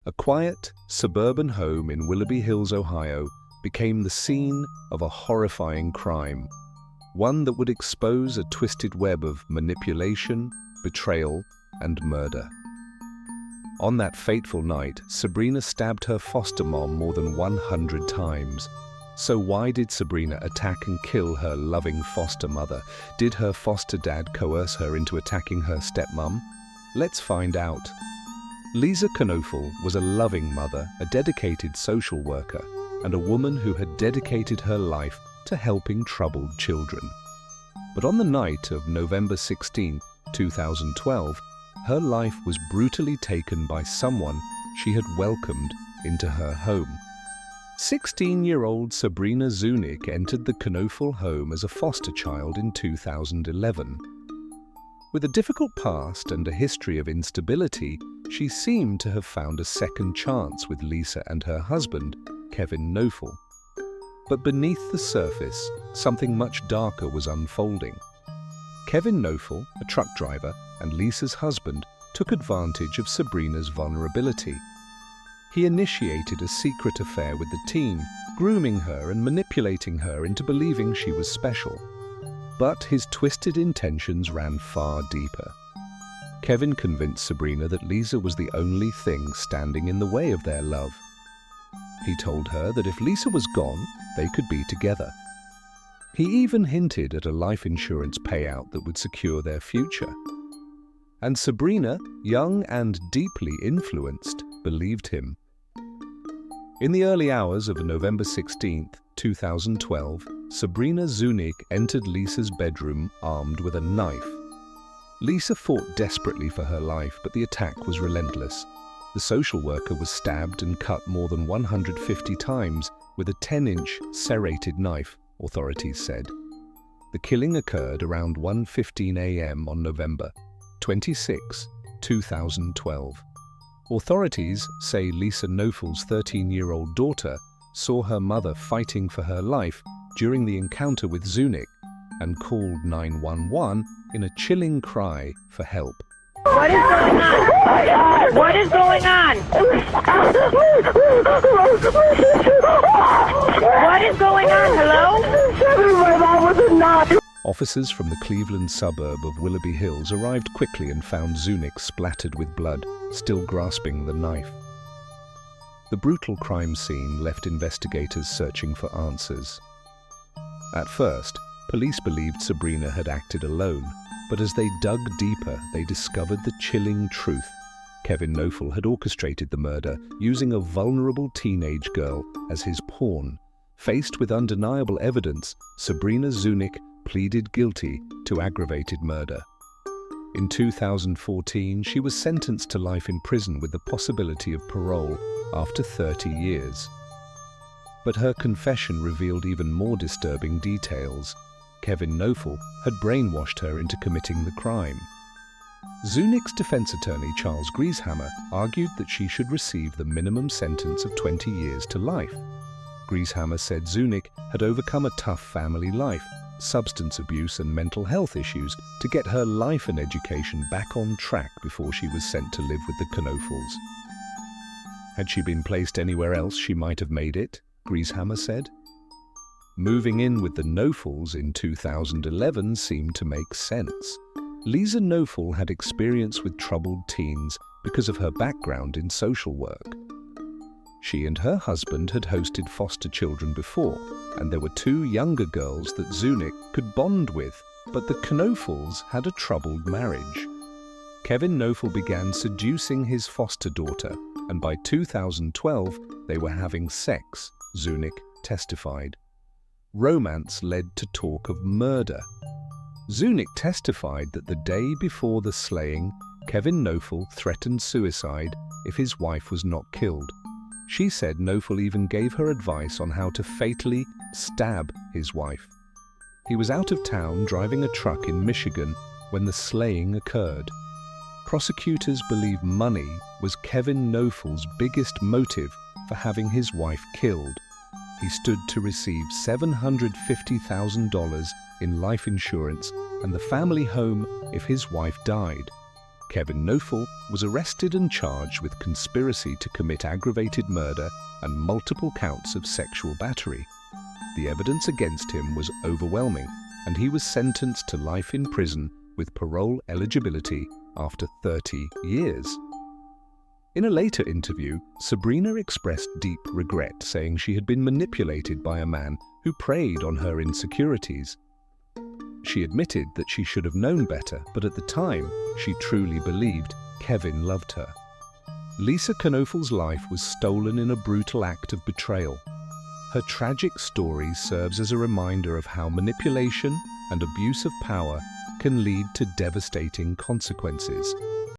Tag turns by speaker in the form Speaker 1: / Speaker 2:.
Speaker 1: A quiet, suburban home in Willoughby Hills, Ohio, became the scene of a horrifying crime, one that would expose a twisted web of manipulation, betrayal, and murder. On that fateful night, Sabrina stabbed her foster mom more than 100 times. So why did Sabrina attack and kill her loving foster mother? Did her foster dad coerce her into attacking her stepmom? Let's find out. Lisa Knoefel was a loving mother, a dedicated social worker, and a woman who had dedicated her life to helping troubled children. But on the night of November 16, 2012, her life was brutally taken by someone she had welcomed into her home. 16-year-old Sabrina Zunich entered the Knoefel home as a foster child in 2011. With a difficult past and a history of instability, she seemed to have found a second chance with Lisa and her husband, Kevin Knoefel. But beneath the surface, something much darker was unfolding. Kevin Knoefel, a truck driver, and Lisa's husband took advantage of Sabrina's vulnerability. He initiated a secret affair with the teen, grooming her and manipulating her into believing she was special. But his twisted intentions ran far deeper. Kevin convinced Sabrina that Lisa was the only thing standing in the way of their love. He told her that if Lisa was gone, they could be together. He even hinted at a life insurance payout that would secure their future. And Sabrina, young and deeply influenced, believed him. In the early hours of November 16, 2012, Sabrina Zunich entered Lisa's bedroom armed with a knife. Lisa fought desperately for her life, but the attack was relentless. The social worker was stabbed and cut more than 150 times with a 10-inch serrated knife, authorities said. The killing occurred around 1:15 a.m. on November 26, 2012. Authorities say Lisa Knoefel's 13-year-old daughter saw her mother fighting for her life during the encounter with Zunich and called 911 in a chilling cry for help.
Speaker 2: What is going on? What is going on? What is going on? Hello?
Speaker 1: Officers from the Cleveland suburb of Willoughby Hills arrived quickly and found Zunich splattered with blood, still grasping the knife. The brutal crime scene left investigators searching for answers. At first, police believed Sabrina had acted alone, but as they dug deeper, they discovered the chilling truth. Kevin Knoefel had orchestrated the murder, using a vulnerable teenage girl as his pawn. Faced with undeniable evidence, Sabrina Zunich pleaded guilty to aggravated murder. In 2014, she was sentenced to life in prison with the possibility of parole after 30 years. But her confession revealed even more disturbing details. Kevin Knoefel had brainwashed her into committing the crime. Zunich's defense attorney, Charles Grieshammer, argued that she should receive the minimum sentence of 20 years to life. Grieshammer said Zunich had overcome a tough family life, substance abuse and mental health issues to get her life and education back on track before she was sent to live with the Knoefels. Had she been placed anywhere else, she might have made it, Grieshammer said. Moving in with the Knoefels in 2011 seemed to make sense. Lisa Knoefel had experience with troubled teens because of her background in social work. She and her husband had hosted foster children before, and there were two younger girls that Zunich could bond with, but the Knoefels had a troubled marriage. Kevin Knoefel began seducing his foster daughter, and by 2012 they were having sex, Zunich testified. Romance led to talk of murder. Zunich testified that the day before the slaying, Kevin Knoefel threatened suicide if his wife was not killed. She said Knoefel even gave her advice on how to fatally stab his wife. He was out of town driving a truck in Michigan when the slaying occurred. Prosecutors believe money was Kevin Knoefel's biggest motive for having his wife killed. He stood to receive $750,000 in life insurance and the family home if his wife died. Kevin Knoefel was arrested and charged with conspiracy to commit aggravated murder and multiple counts of sexual battery. The evidence against him was overwhelming, and he was sentenced to life in prison with parole eligibility after 30 years. In a later interview, Sabrina expressed deep regret, saying she had been manipulated by a man who preyed on her insecurities. She admitted that she should have known better, but at the time, she truly believed Kevin loved her. Lisa Knoeffel's life was stolen in a brutal act of betrayal. Her tragic story serves as a reminder of how manipulation and abuse of power can lead to devastating consequences.